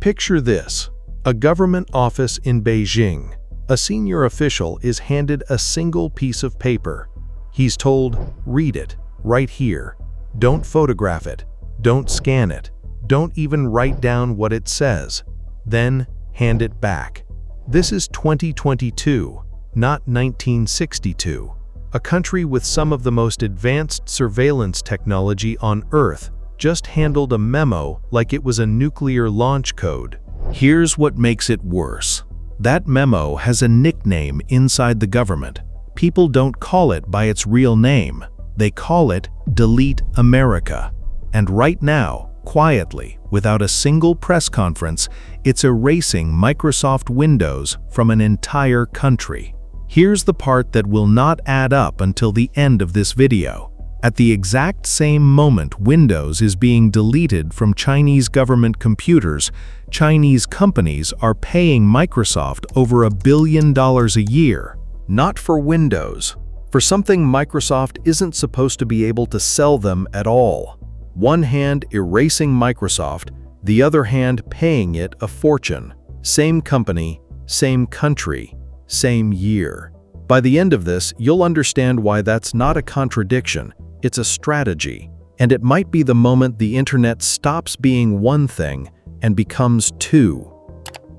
Picture this: a government office in Beijing. A senior official is handed a single piece of paper. He's told, "Read it, right here. Don't photograph it. Don't scan it. Don't even write down what it says. Then hand it back." This is 2022, not 1962. A country with some of the most advanced surveillance technology on Earth just handled a memo like it was a nuclear launch code. Here's what makes it worse. That memo has a nickname inside the government. People don't call it by its real name. They call it Delete America. And right now, quietly, without a single press conference, it's erasing Microsoft Windows from an entire country. Here's the part that will not add up until the end of this video. At the exact same moment Windows is being deleted from Chinese government computers, Chinese companies are paying Microsoft over $1 billion a year. Not for Windows, for something Microsoft isn't supposed to be able to sell them at all. One hand erasing Microsoft, the other hand paying it a fortune. Same company, same country, same year. By the end of this, you'll understand why that's not a contradiction. It's a strategy, and it might be the moment the internet stops being one thing and becomes two.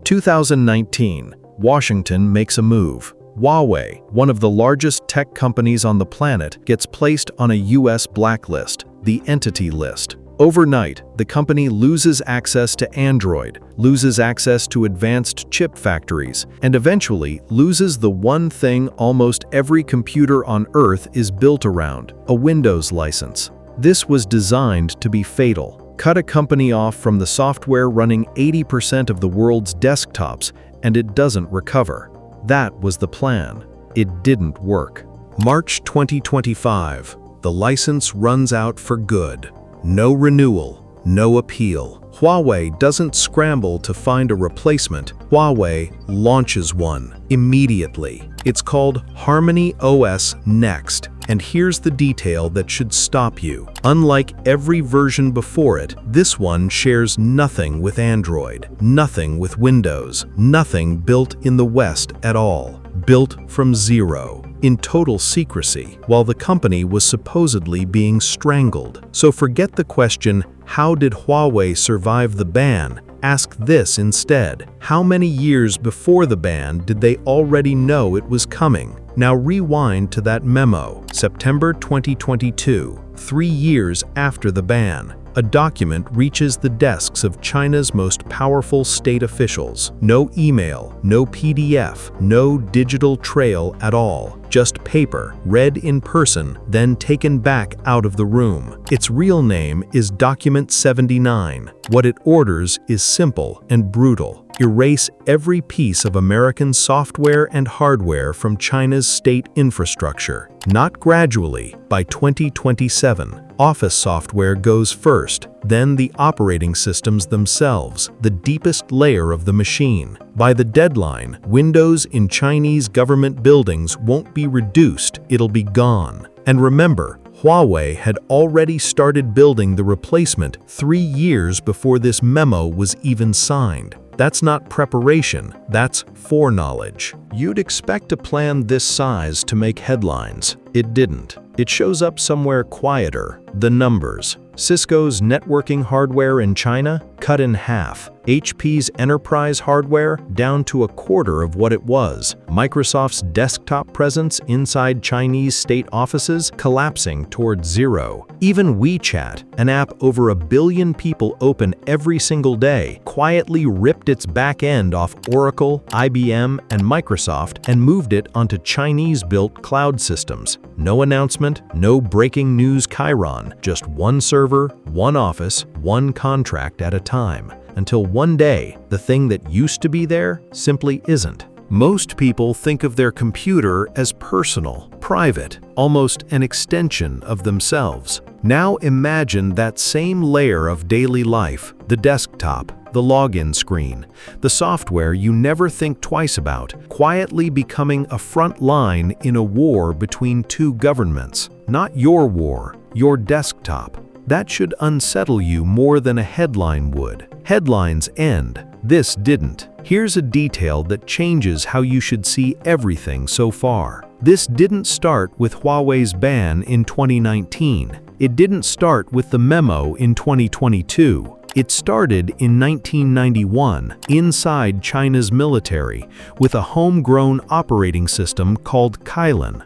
2019, Washington makes a move. Huawei, one of the largest tech companies on the planet, gets placed on a US blacklist, the Entity List. Overnight, the company loses access to Android, loses access to advanced chip factories, and eventually loses the one thing almost every computer on Earth is built around: a Windows license. This was designed to be fatal. Cut a company off from the software running 80% of the world's desktops, and it doesn't recover. That was the plan. It didn't work. March 2025. The license runs out for good. No renewal, no appeal. Huawei doesn't scramble to find a replacement. Huawei launches one immediately. It's called Harmony OS Next. And here's the detail that should stop you. Unlike every version before it, this one shares nothing with Android, nothing with Windows, nothing built in the West at all. Built from zero, in total secrecy, while the company was supposedly being strangled. So forget the question, how did Huawei survive the ban? Ask this instead. How many years before the ban did they already know it was coming? Now rewind to that memo, September 2022, 3 years after the ban. A document reaches the desks of China's most powerful state officials. No email, no PDF, no digital trail at all. Just paper, read in person, then taken back out of the room. Its real name is Document 79. What it orders is simple and brutal. Erase every piece of American software and hardware from China's state infrastructure. Not gradually, by 2027. Office software goes first, then the operating systems themselves, the deepest layer of the machine. By the deadline, Windows in Chinese government buildings won't be reduced, it'll be gone. And remember, Huawei had already started building the replacement 3 years before this memo was even signed. That's not preparation, that's foreknowledge. You'd expect a plan this size to make headlines. It didn't. It shows up somewhere quieter. The numbers. Cisco's networking hardware in China cut in half. HP's enterprise hardware down to a quarter of what it was. Microsoft's desktop presence inside Chinese state offices collapsing toward zero. Even WeChat, an app over 1 billion people open every single day, quietly ripped its back end off Oracle, IBM, and Microsoft and moved it onto Chinese-built cloud systems. No announcement, no breaking news chyron, just one server, one office, one contract at a time. Until one day, the thing that used to be there simply isn't. Most people think of their computer as personal, private, almost an extension of themselves. Now imagine that same layer of daily life, the desktop, the login screen, the software you never think twice about, quietly becoming a front line in a war between two governments. Not your war, your desktop. That should unsettle you more than a headline would. Headlines end. This didn't. Here's a detail that changes how you should see everything so far. This didn't start with Huawei's ban in 2019. It didn't start with the Memo in 2022. It started in 1991 inside China's military with a homegrown operating system called Kylin,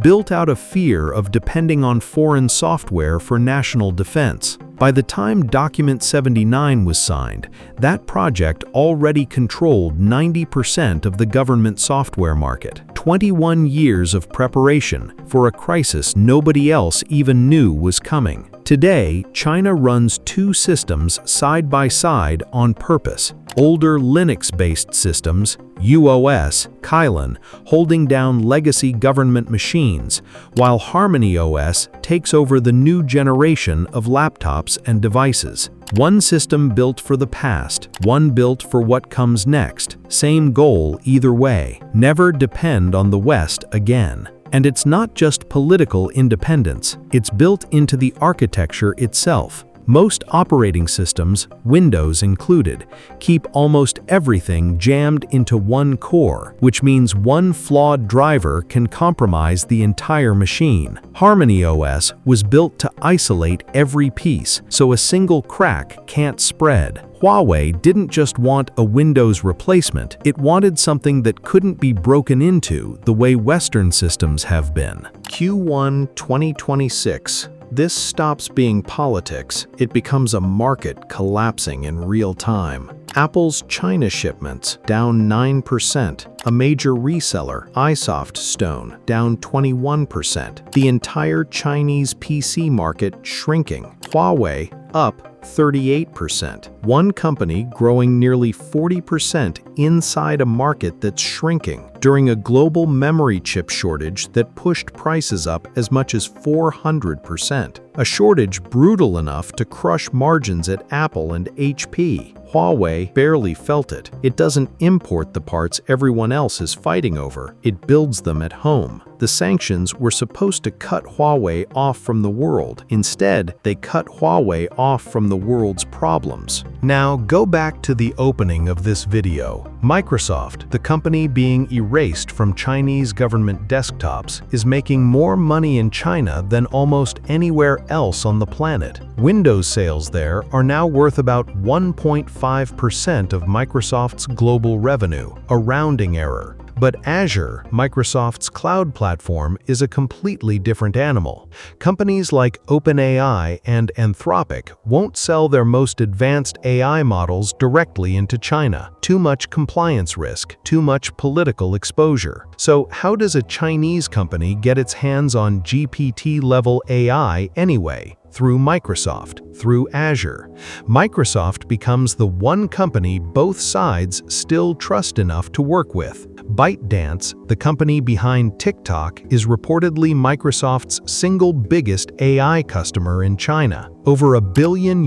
built out of fear of depending on foreign software for national defense. By the time Document 79 was signed, that project already controlled 90% of the government software market. 21 years of preparation for a crisis nobody else even knew was coming. Today, China runs two systems side by side on purpose. Older Linux-based systems, UOS, Kylin, holding down legacy government machines, while Harmony OS takes over the new generation of laptops and devices. One system built for the past, one built for what comes next. Same goal either way. Never depend on the West again. And it's not just political independence, it's built into the architecture itself. Most operating systems, Windows included, keep almost everything jammed into one core, which means one flawed driver can compromise the entire machine. Harmony OS was built to isolate every piece, so a single crack can't spread. Huawei didn't just want a Windows replacement, it wanted something that couldn't be broken into the way Western systems have been. Q1 2026. This stops being politics, it becomes a market collapsing in real time. Apple's China shipments down 9%, a major reseller, iSoft Stone, down 21%. The entire Chinese PC market shrinking. Huawei up 38%. One company growing nearly 40% inside a market that's shrinking during a global memory chip shortage that pushed prices up as much as 400%. A shortage brutal enough to crush margins at Apple and HP. Huawei barely felt it. It doesn't import the parts everyone else is fighting over. It builds them at home. The sanctions were supposed to cut Huawei off from the world. Instead, they cut Huawei off from the world's problems. Now go back to the opening of this video. Microsoft, the company being erased from Chinese government desktops, is making more money in China than almost anywhere else on the planet. Windows sales there are now worth about 1.5% of Microsoft's global revenue, a rounding error. But Azure, Microsoft's cloud platform, is a completely different animal. Companies like OpenAI and Anthropic won't sell their most advanced AI models directly into China. Too much compliance risk, too much political exposure. So how does a Chinese company get its hands on GPT-level AI anyway? Through Microsoft, through Azure. Microsoft becomes the one company both sides still trust enough to work with. ByteDance, the company behind TikTok, is reportedly Microsoft's single biggest AI customer in China. Over $1 billion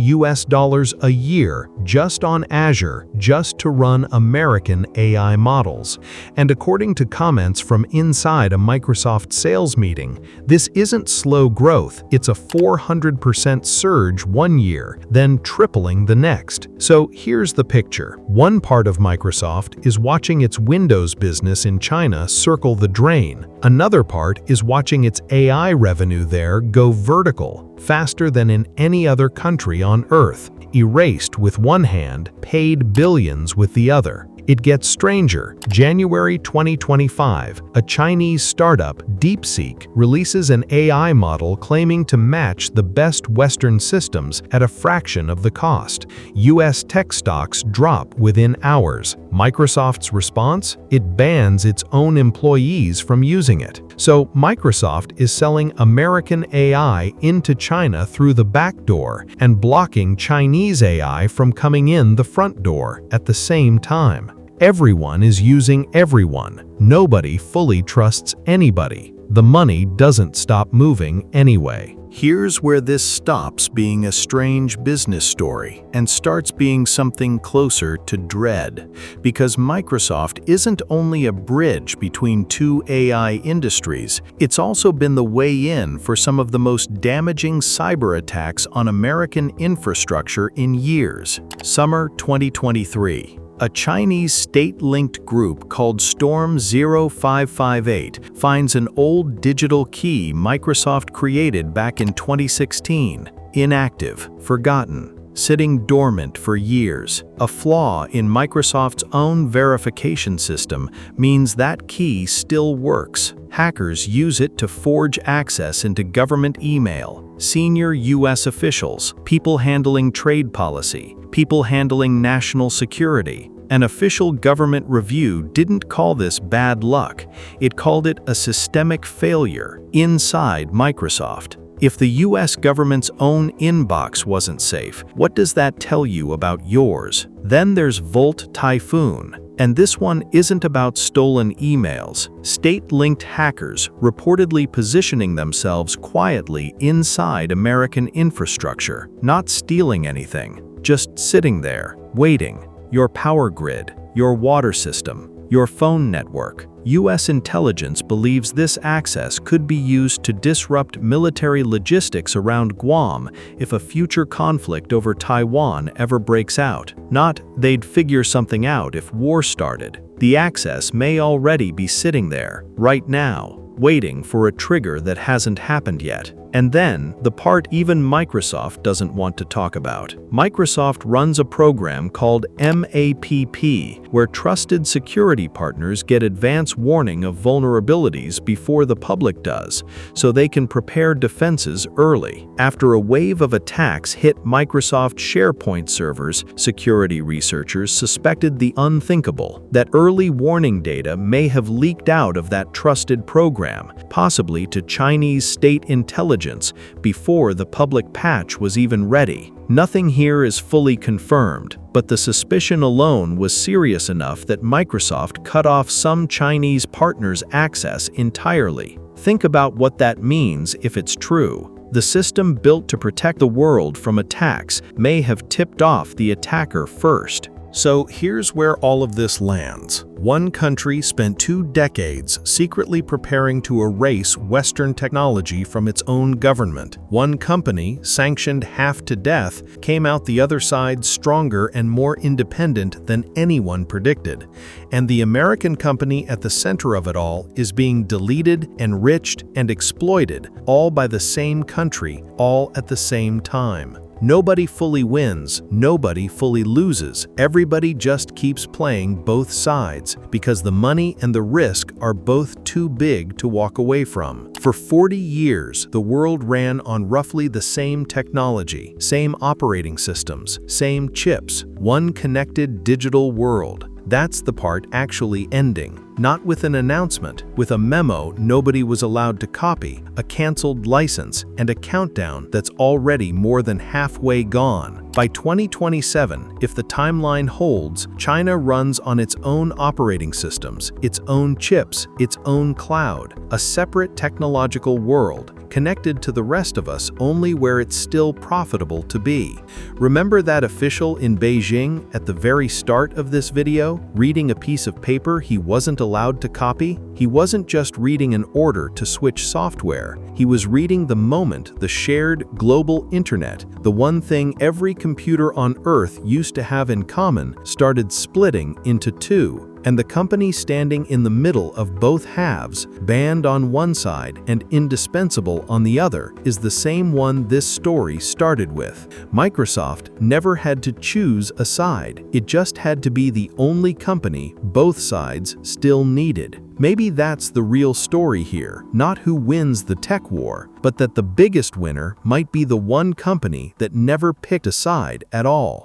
a year just on Azure, just to run American AI models. And according to comments from inside a Microsoft sales meeting, this isn't slow growth, it's a 400% surge one year, then tripling the next. So here's the picture. One part of Microsoft is watching its Windows business in China circle the drain. Another part is watching its AI revenue there go vertical, faster than in any other country on Earth, erased with one hand, paid billions with the other. It gets stranger. January 2025, a Chinese startup, DeepSeek, releases an AI model claiming to match the best Western systems at a fraction of the cost. US tech stocks drop within hours. Microsoft's response? It bans its own employees from using it. So Microsoft is selling American AI into China through the back door and blocking Chinese AI from coming in the front door at the same time. Everyone is using everyone. Nobody fully trusts anybody. The money doesn't stop moving anyway. Here's where this stops being a strange business story and starts being something closer to dread, because Microsoft isn't only a bridge between two AI industries, it's also been the way in for some of the most damaging cyber attacks on American infrastructure in years. Summer 2023. A Chinese state-linked group called Storm 0558 finds an old digital key Microsoft created back in 2016, inactive, forgotten, sitting dormant for years. A flaw in Microsoft's own verification system means that key still works. Hackers use it to forge access into government email, senior U.S. officials, people handling trade policy, people handling national security. An official government review didn't call this bad luck, it called it a systemic failure inside Microsoft. If the US government's own inbox wasn't safe, what does that tell you about yours? Then there's Volt Typhoon. And this one isn't about stolen emails. State-linked hackers reportedly positioning themselves quietly inside American infrastructure, not stealing anything, just sitting there, waiting. Your power grid, your water system, your phone network. U.S. intelligence believes this access could be used to disrupt military logistics around Guam if a future conflict over Taiwan ever breaks out. Not, they'd figure something out if war started. The access may already be sitting there, right now, waiting for a trigger that hasn't happened yet. And then, the part even Microsoft doesn't want to talk about. Microsoft runs a program called MAPP, where trusted security partners get advance warning of vulnerabilities before the public does, so they can prepare defenses early. After a wave of attacks hit Microsoft SharePoint servers, security researchers suspected the unthinkable, that early warning data may have leaked out of that trusted program, possibly to Chinese state intelligence before the public patch was even ready. Nothing here is fully confirmed, but the suspicion alone was serious enough that Microsoft cut off some Chinese partners' access entirely. Think about what that means if it's true. The system built to protect the world from attacks may have tipped off the attacker first. So here's where all of this lands. One country spent 2 decades secretly preparing to erase Western technology from its own government. One company, sanctioned half to death, came out the other side stronger and more independent than anyone predicted. And the American company at the center of it all is being deleted, enriched, and exploited, all by the same country, all at the same time. Nobody fully wins, nobody fully loses. Everybody just keeps playing both sides because the money and the risk are both too big to walk away from. For 40 years, the world ran on roughly the same technology, same operating systems, same chips, one connected digital world. That's the part actually ending. Not with an announcement, with a memo nobody was allowed to copy, a canceled license, and a countdown that's already more than halfway gone. By 2027, if the timeline holds, China runs on its own operating systems, its own chips, its own cloud, a separate technological world, connected to the rest of us only where it's still profitable to be. Remember that official in Beijing at the very start of this video, reading a piece of paper he wasn't allowed to copy? He wasn't just reading an order to switch software. He was reading the moment the shared global internet, the one thing every computer on Earth used to have in common, started splitting into two. And the company standing in the middle of both halves, banned on one side and indispensable on the other, is the same one this story started with. Microsoft never had to choose a side. It just had to be the only company both sides still needed. Maybe that's the real story here, not who wins the tech war, but that the biggest winner might be the one company that never picked a side at all.